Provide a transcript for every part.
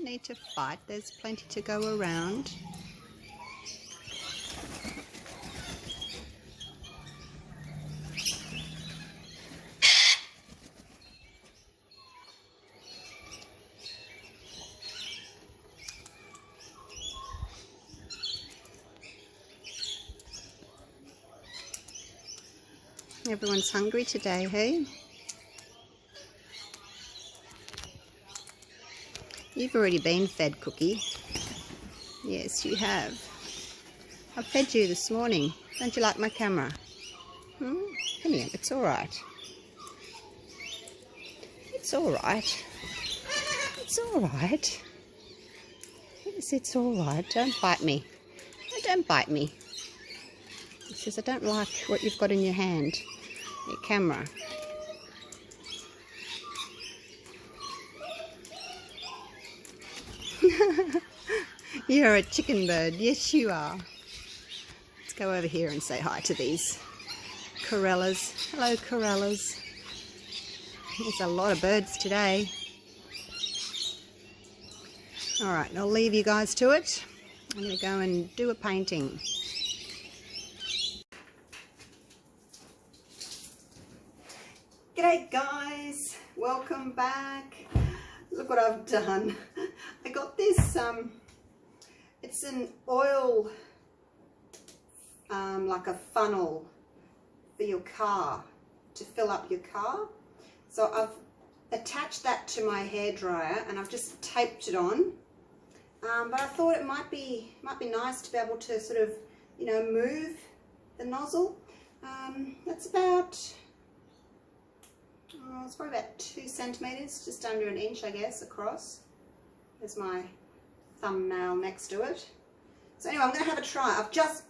need to fight. There's plenty to go around. Everyone's hungry today, hey? You've already been fed, Cookie. Yes, you have. I fed you this morning. Don't you like my camera? Come here, it's alright. It's alright. It's alright. Yes, it's alright. Don't bite me. No, don't bite me. He says, I don't like what you've got in your hand. Your camera. You're a chicken bird. Yes, you are. Let's go over here and say hi to these corellas. Hello, corellas. There's a lot of birds today. Alright, I'll leave you guys to it. I'm going to go and do a painting. G'day guys, welcome back. Look what I've done. I got this, it's an oil, like a funnel for your car, to fill up your car. So I've attached that to my hairdryer and I've just taped it on. But I thought it might be nice to be able to sort of, you know, move the nozzle. That's about... it's probably about 2 centimeters, just under an inch, I guess, across. There's my thumbnail next to it. So anyway, I'm going to have a try. I've just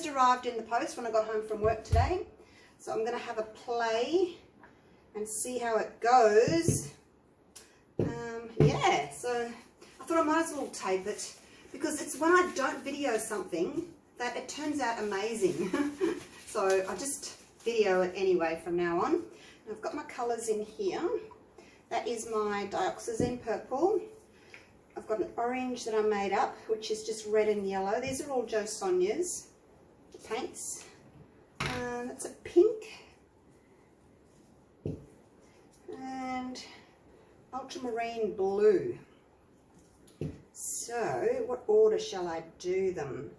arrived in the post when I got home from work today. So I'm going to have a play and see how it goes. Yeah, so I thought I might as well tape it, because it's when I don't video something that it turns out amazing. So I'll just video it anyway from now on. I've got my colours in here. That is my dioxazine purple. I've got an orange that I made up, which is just red and yellow. These are all Jo Sonjas paints. That's a pink. And ultramarine blue. So, what order shall I do them?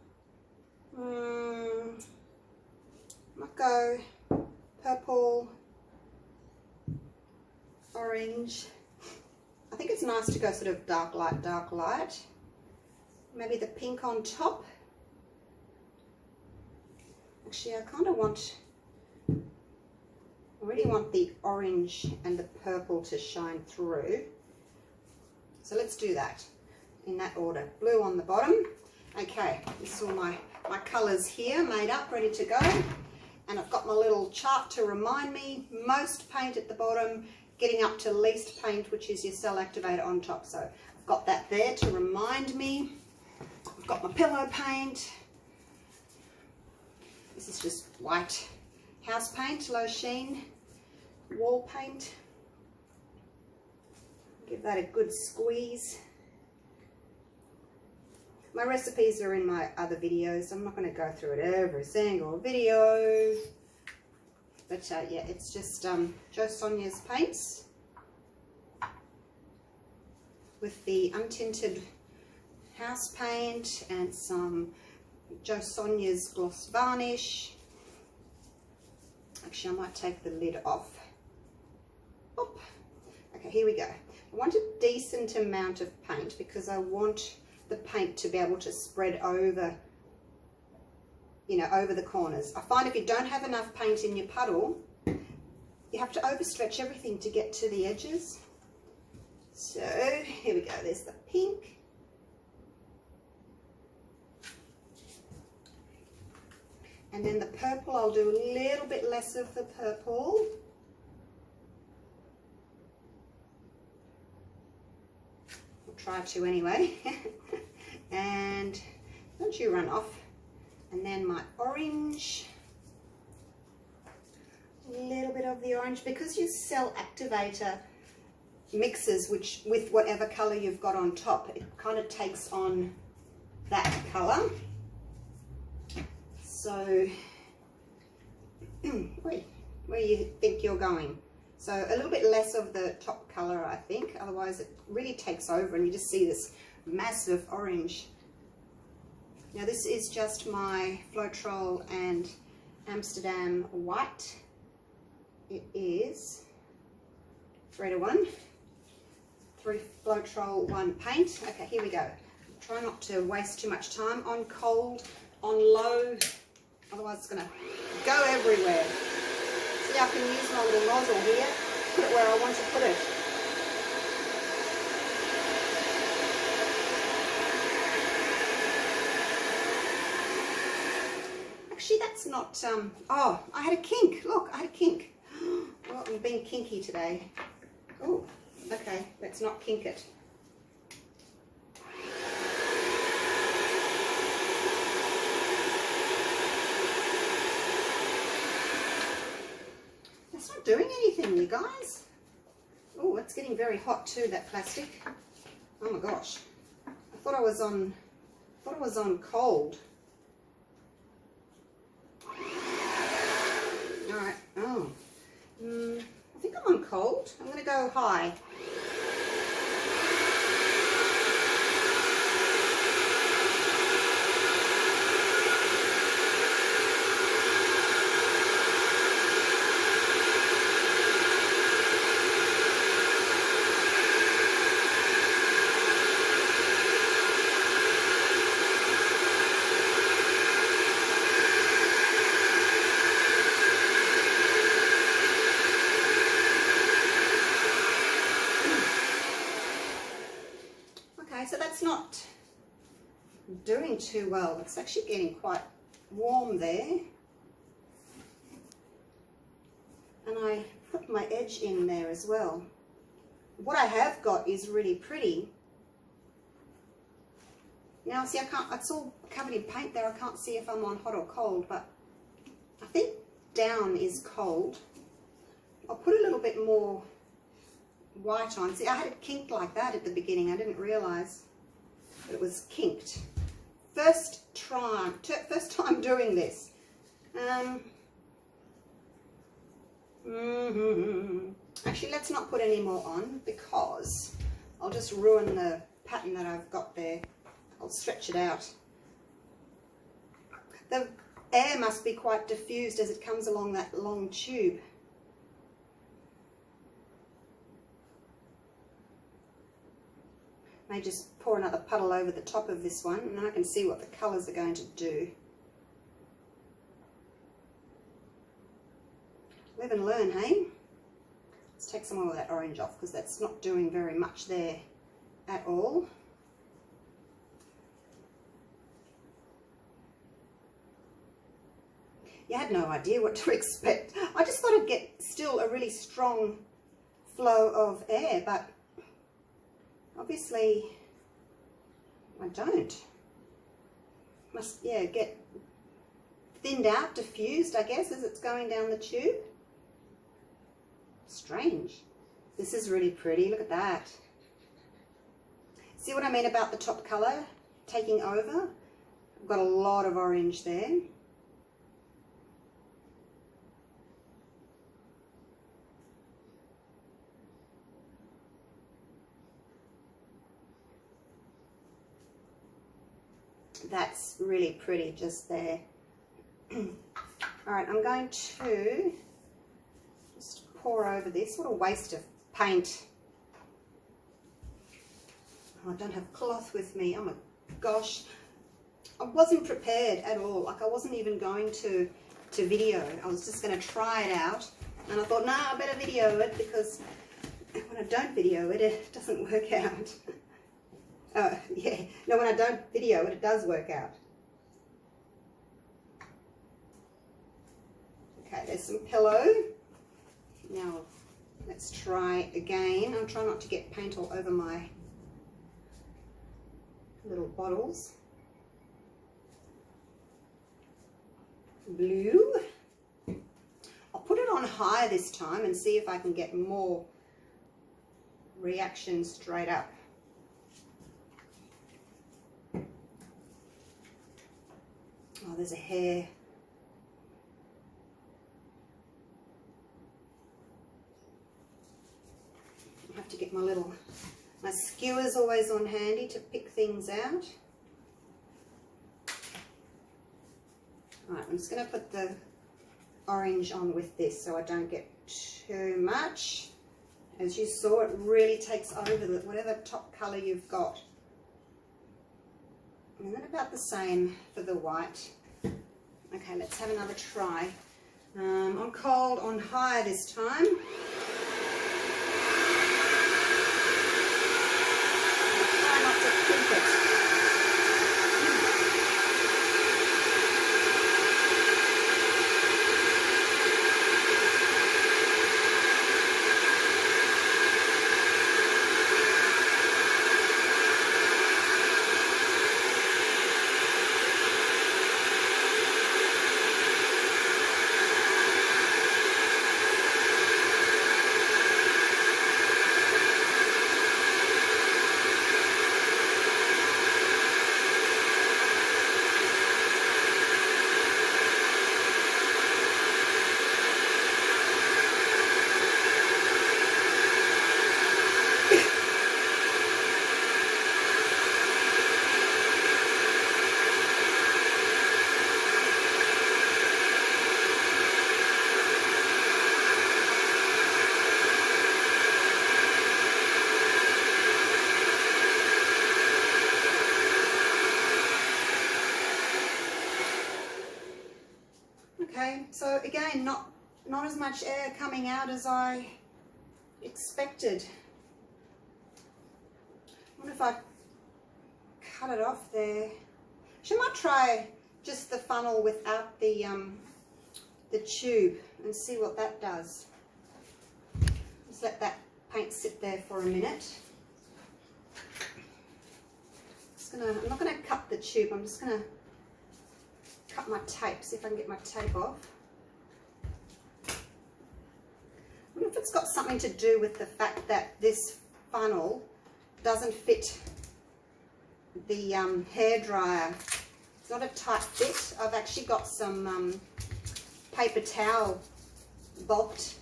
Might go purple, orange. I think it's nice to go sort of dark light, dark light. Maybe the pink on top. Actually, I kind of want, I really want the orange and the purple to shine through. So let's do that in that order. Blue on the bottom. Okay, this is all my colours here made up, ready to go. And I've got my little chart to remind me. Most paint at the bottom, getting up to least paint, which is your cell activator on top. So I've got that there to remind me. I've got my pillow paint. This is just white house paint, low sheen wall paint. Give that a good squeeze. My recipes are in my other videos. I'm not going to go through it every single video. But yeah, it's just Jo Sonjas paints with the untinted house paint and some Jo Sonjas gloss varnish. Actually, I might take the lid off. Oop. Okay, here we go. I want a decent amount of paint because I want the paint to be able to spread over, you know, over the corners. I find if you don't have enough paint in your puddle, you have to overstretch everything to get to the edges. So here we go, there's the pink. And then the purple, I'll do a little bit less of the purple. I'll try to anyway. And don't you run off. And then my orange. A little bit of the orange, because your cell activator mixes with whatever color you've got on top. It kind of takes on that color. So where do you think you're going? So a little bit less of the top color, I think, otherwise it really takes over and you just see this massive orange. Now this is just my Floetrol and Amsterdam white. It is 3:1, 3 Floetrol, 1 paint. Okay, here we go. Try not to waste too much time on cold, on low, otherwise it's going to go everywhere. See, I can use my little nozzle here, put it where I want to put it. Actually, that's not, oh, I had a kink. Look, I had a kink. Well, I'm being kinky today. Oh, okay, let's not kink it. That's not doing anything, you guys. Oh, it's getting very hot too, that plastic. Oh my gosh. I thought I was on cold. Alright, oh. I think I'm on cold. I'm going to go high. So that's not doing too well. It's actually getting quite warm there. And I put my edge in there as well. What I have got is really pretty. Now see, I can't, it's all covered in paint there. I can't see if I'm on hot or cold, but I think down is cold. I'll put a little bit more white on. See, I had it kinked like that at the beginning. I didn't realize that it was kinked. First time doing this. Actually, let's not put any more on because I'll just ruin the pattern that I've got there. I'll stretch it out. The air must be quite diffused as it comes along that long tube. May just pour another puddle over the top of this one and then I can see what the colours are going to do. Live and learn, hey? Let's take some more of that orange off because that's not doing very much there at all. You had no idea what to expect. I just thought I'd get still a really strong flow of air, but obviously I don't. Must, yeah, get thinned out, diffused, I guess, as it's going down the tube. Strange. This is really pretty. Look at that. See what I mean about the top colour taking over? I've got a lot of orange there. That's really pretty just there. Alright, I'm going to just pour over this. What a waste of paint. Oh, I don't have cloth with me. Oh my gosh. I wasn't prepared at all. Like I wasn't even going to video. I was just going to try it out. And I thought, nah, I better video it because when I don't video it, it doesn't work out. Yeah, no, when I don't video it, it does work out. Okay, there's some pillow. Now, let's try again. I'll try not to get paint all over my little bottles. Blue. I'll put it on high this time and see if I can get more reaction straight up. Oh, there's a hair. I have to get my skewer's always on handy to pick things out. Alright, I'm just going to put the orange on with this so I don't get too much. As you saw, it really takes over whatever top colour you've got. And then about the same for the white. Okay, let's have another try. On cold, on high this time. Try not to keep it. Okay, so again, not as much air coming out as I expected. I wonder if I cut it off there. Should I try just the funnel without the tube and see what that does? Just let that paint sit there for a minute. I'm not going to cut the tube, I'm just going to cut my tape, see if I can get my tape off. I wonder if it's got something to do with the fact that this funnel doesn't fit the hairdryer. It's not a tight fit. I've actually got some paper towel bulked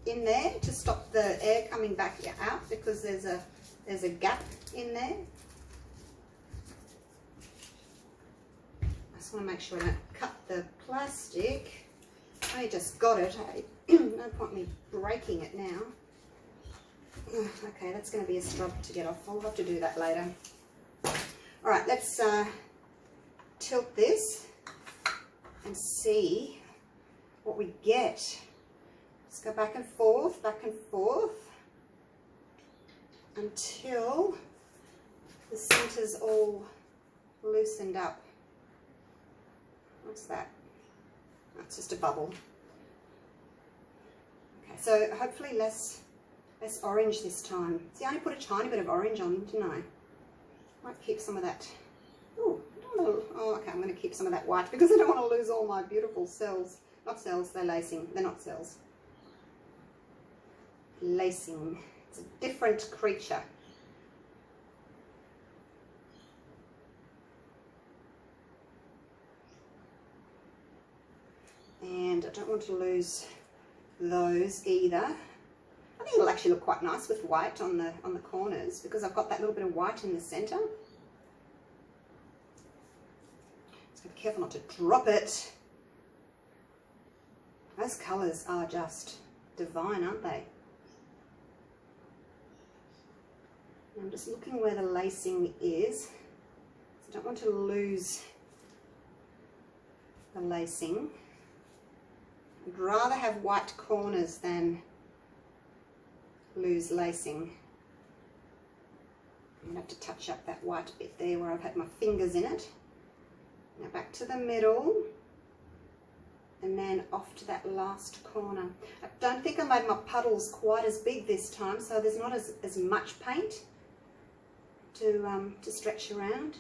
in there to stop the air coming back out because there's a gap in there. I want to make sure I don't cut the plastic. I just got it. No point me breaking it now. Okay, that's going to be a struggle to get off. I'll have to do that later. Alright, let's tilt this and see what we get. Let's go back and forth until the center's all loosened up. What's that? That's just a bubble. Okay, so hopefully less orange this time. See, I only put a tiny bit of orange on, didn't I? Might keep some of that. Oh, okay, I'm going to keep some of that white because I don't want to lose all my beautiful cells. Not cells, they're lacing. They're not cells. Lacing. It's a different creature. And I don't want to lose those either. I think it'll actually look quite nice with white on the corners because I've got that little bit of white in the center. Just be careful not to drop it. Those colors are just divine, aren't they? I'm just looking where the lacing is. So I don't want to lose the lacing. I'd rather have white corners than lose lacing. I'm going to have to touch up that white bit there where I've had my fingers in it. Now back to the middle and then off to that last corner. I don't think I made my puddles quite as big this time, so there's not as much paint to stretch around.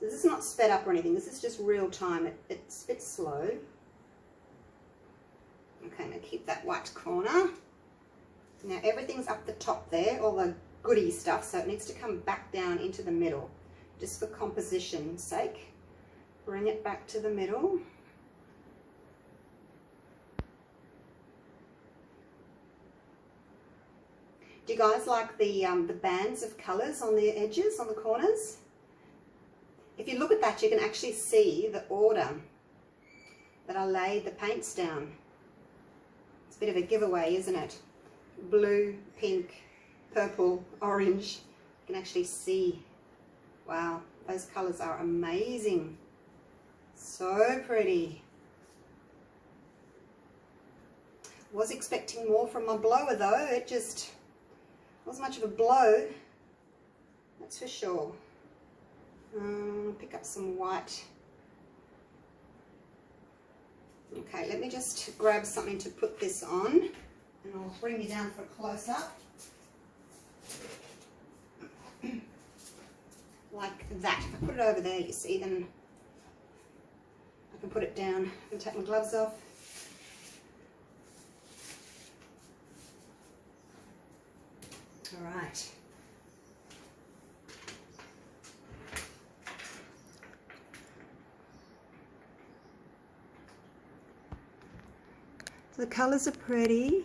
This is not sped up or anything, this is just real time. It's a bit slow. keep that white corner. Now everything's up the top there, all the goody stuff, so it needs to come back down into the middle, just for composition's sake. Bring it back to the middle. Do you guys like the bands of colours on the edges, on the corners? If you look at that, you can actually see the order that I laid the paints down. It's a bit of a giveaway, isn't it? Blue, pink, purple, orange. You can actually see. Wow, those colours are amazing. So pretty. Was expecting more from my blower though. It just wasn't much of a blow, that's for sure. Pick up some white. Okay, let me just grab something to put this on, and I'll bring you down for a close-up. Like that. If I put it over there, you see, then I can put it down and take my gloves off. All right. The colours are pretty.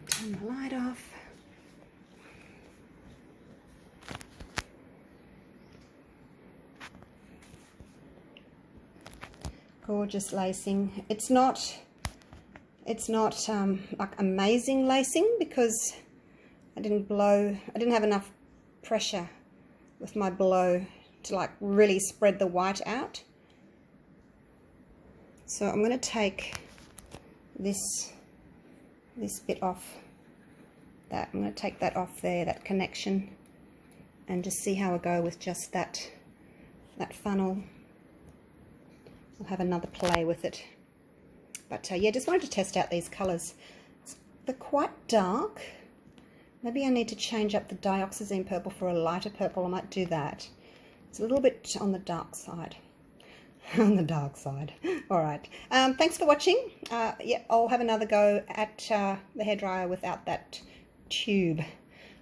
Turn the light off. Gorgeous lacing. It's not like amazing lacing because I didn't have enough pressure with my blow to like really spread the white out. So I'm going to take this bit off that. I'm going to take that off there, that connection, and just see how I go with just that funnel. I'll have another play with it. But yeah, just wanted to test out these colours. They're quite dark. Maybe I need to change up the dioxazine purple for a lighter purple. I might do that. It's a little bit on the dark side. On the dark side. All right. Thanks for watching. Yeah, I'll have another go at the hairdryer without that tube.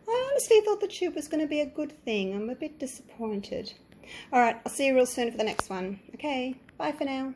I honestly thought the tube was going to be a good thing. I'm a bit disappointed. All right, I'll see you real soon for the next one. Okay, bye for now.